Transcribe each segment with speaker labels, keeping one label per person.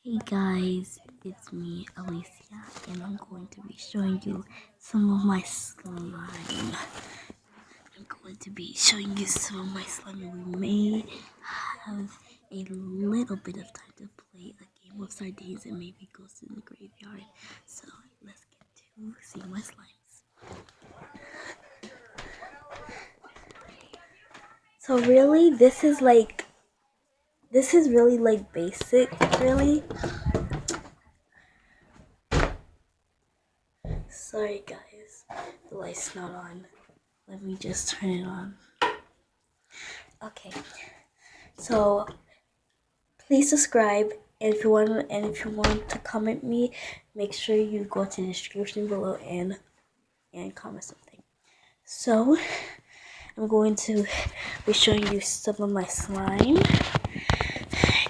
Speaker 1: Hey guys, it's me, Alicia, and I'm going to be showing you some of my slime. I'm going to be showing you some of my slime, and we may have a little bit of time to play a game of sardines and maybe ghosts in the graveyard. So let's get to seeing my slimes. So really, this is really like basic, really. Sorry guys, the light's not on. Let me just turn it on. Okay, so please subscribe, and if you want to comment me, make sure you go to the description below and comment something. So I'm going to be showing you some of my slime.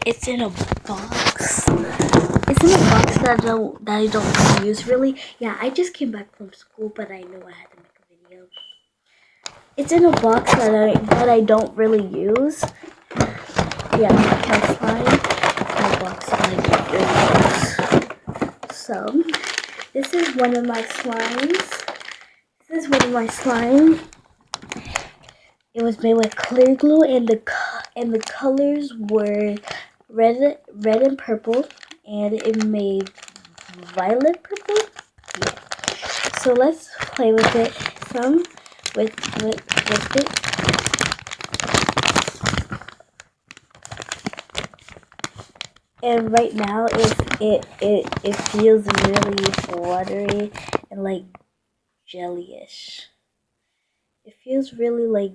Speaker 1: It's in a box. It's in a box that I don't use really. Yeah, I just came back from school, but I know I had to make a video. It's in a box that I don't really use. Yeah, my slime in a box that I don't really use. So this is one of my slimes. This is one of my slime. It was made with clear glue, and the colors were red and purple, and it made violet purple. Yeah. So let's play with it some with it. And right now it feels really watery and like jellyish. It feels really like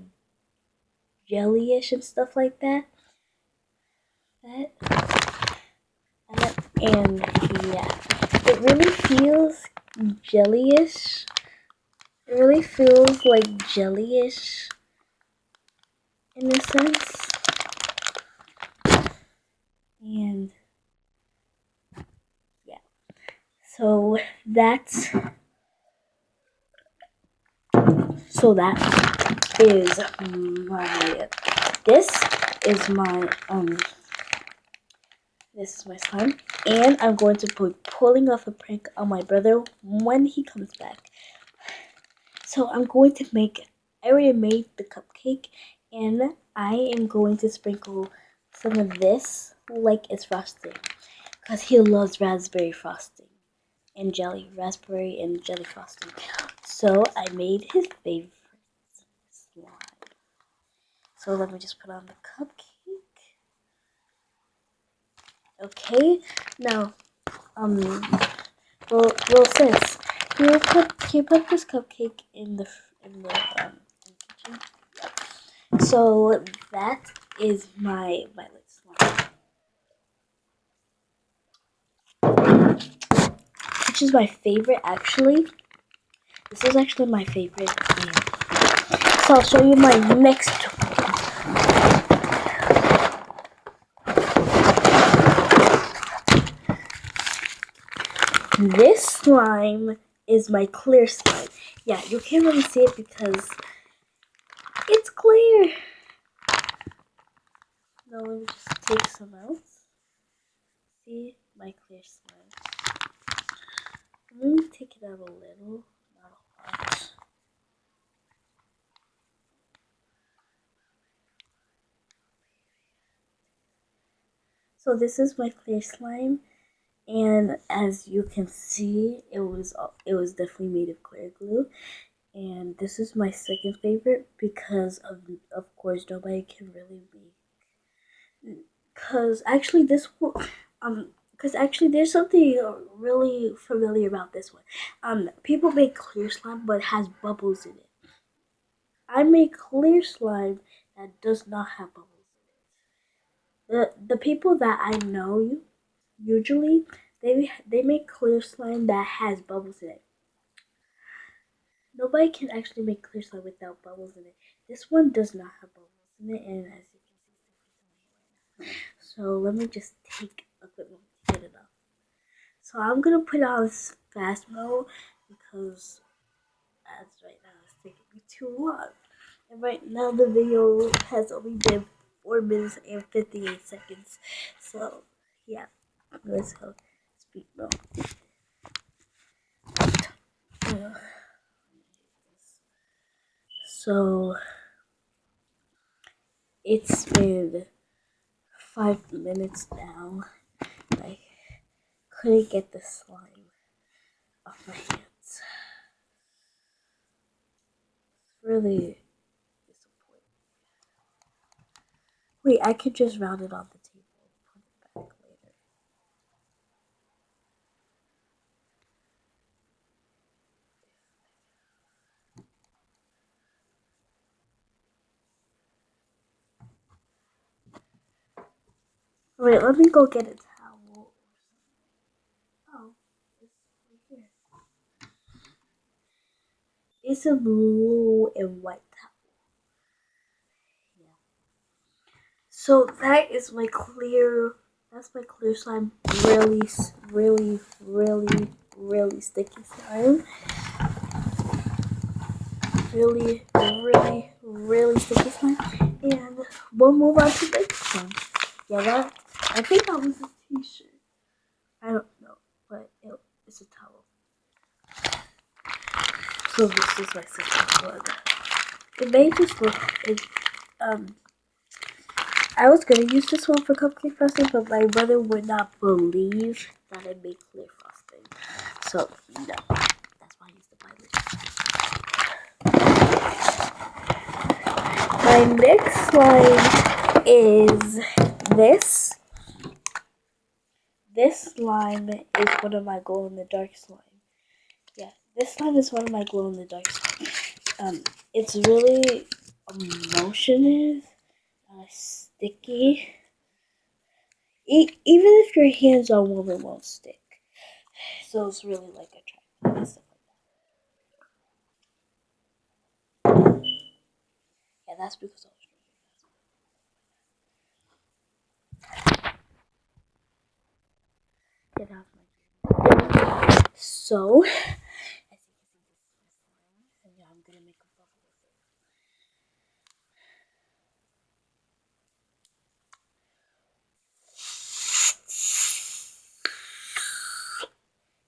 Speaker 1: jellyish and stuff like that. And yeah, it really feels jellyish. It really feels like jellyish in a sense. And yeah, so that's that is my this is my this is my slime, and I'm going to be pulling off a prank on my brother when he comes back. So I'm going to I already made the cupcake, and I am going to sprinkle some of this like it's frosting, because he loves raspberry frosting and jelly, raspberry and jelly frosting. So I made his favorite slime. So let me just put on the cupcake. Okay, now, well, sis, can you put this cupcake in the kitchen? So that is my violet slime, which is my favorite actually. This is actually my favorite. So I'll show you my next one. This slime is my clear slime. Yeah, you can't really see it because it's clear. Now let me just take some out. See my clear slime. Let me take it out a little, not a lot. So this is my clear slime, and as you can see, it was definitely made of clear glue. And this is my second favorite because of course nobody can really make. Cause actually this one, because actually there's something really familiar about this one. People make clear slime but it has bubbles in it. I make clear slime that does not have bubbles in it. The people that I know usually they make clear slime that has bubbles in it. Nobody can actually make clear slime without bubbles in it. This one does not have bubbles in it, and as you can see, it's right now. So let me just take a quick moment to get it off. So I'm gonna put on fast mode because as right now it's taking me too long. And right now the video has only been 4 minutes and 58 seconds. So yeah. Let's go. Speak, bro. So it's been 5 minutes now. I couldn't get the slime off my hands. Really disappointing. Wait, I could just round it on the table and put it back later. Wait, let me go get a towel. Oh, it's right here. It's a blue and white towel. Yeah. So that is my clear. That's my clear slime. Really, really sticky slime. Really sticky slime. And we'll move on to the next one. Yeah, that. I think that was a t-shirt. I don't know, but it's a towel. So this is my second one. It may just look. I was gonna use this one for cupcake frosting, but my brother would not believe that it made clear frosting. So no, that's why I used the violet. My next slime is this. This slime is one of my glow in the dark slime. Yeah, this slime is one of my glow in the dark slime. It's really emotionless, sticky. Even if your hands are warm, it won't stick. So it's really like attractive and stuff like that. Yeah, that's because I was drinking. Yeah, that's my So, as you can see, this is my slime, and yeah, I'm gonna make a bubble with it.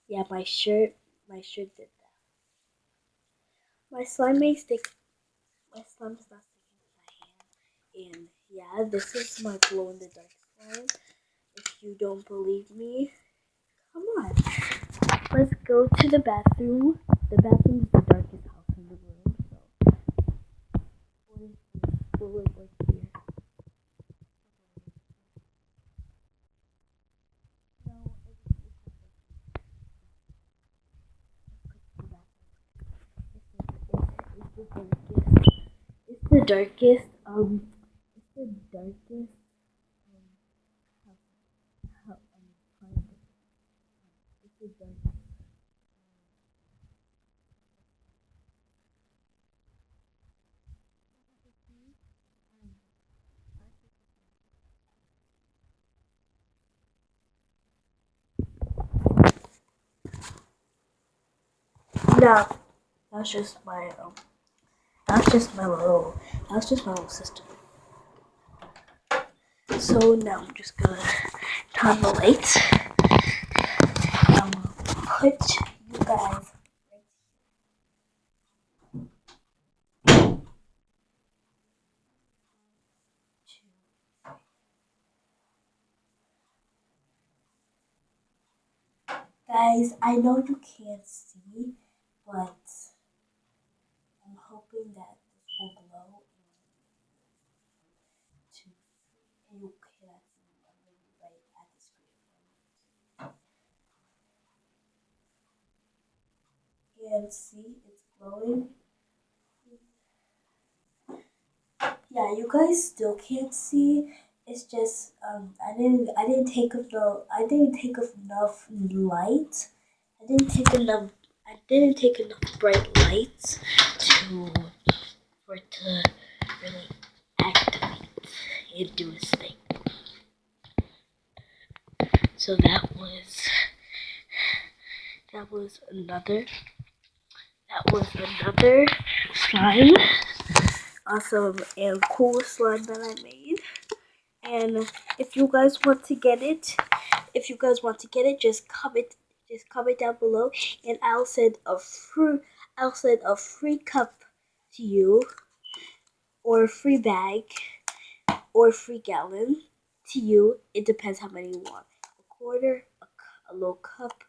Speaker 1: Yeah, my shirt did that. My slime may stick. My slime is not sticking to my hand. And yeah, this is my glow in the dark slime. If you don't believe me, come on. Let's go to the bathroom. The bathroom is the darkest house in the room, so we'll live right here. No, it's the darkest. It's the darkest. Part of it's the darkest. No, that's just my that's just my little sister. So now I'm just gonna turn the lights. I'm gonna put you guys. Guys, I know you can't see, but I'm hoping that this will glow to and you cannot see me. I'm gonna be right at the screen. And see, it's glowing. Yeah, you guys still can't see. It's just I didn't take enough light. I didn't take enough bright lights to for it to really activate and do its thing. So that was another slime. Awesome and cool slime that I made. And if you guys want to get it, just comment down below, and I'll send a free cup to you, or a free bag, or a free gallon to you. It depends how many you want. A quarter, a little cup,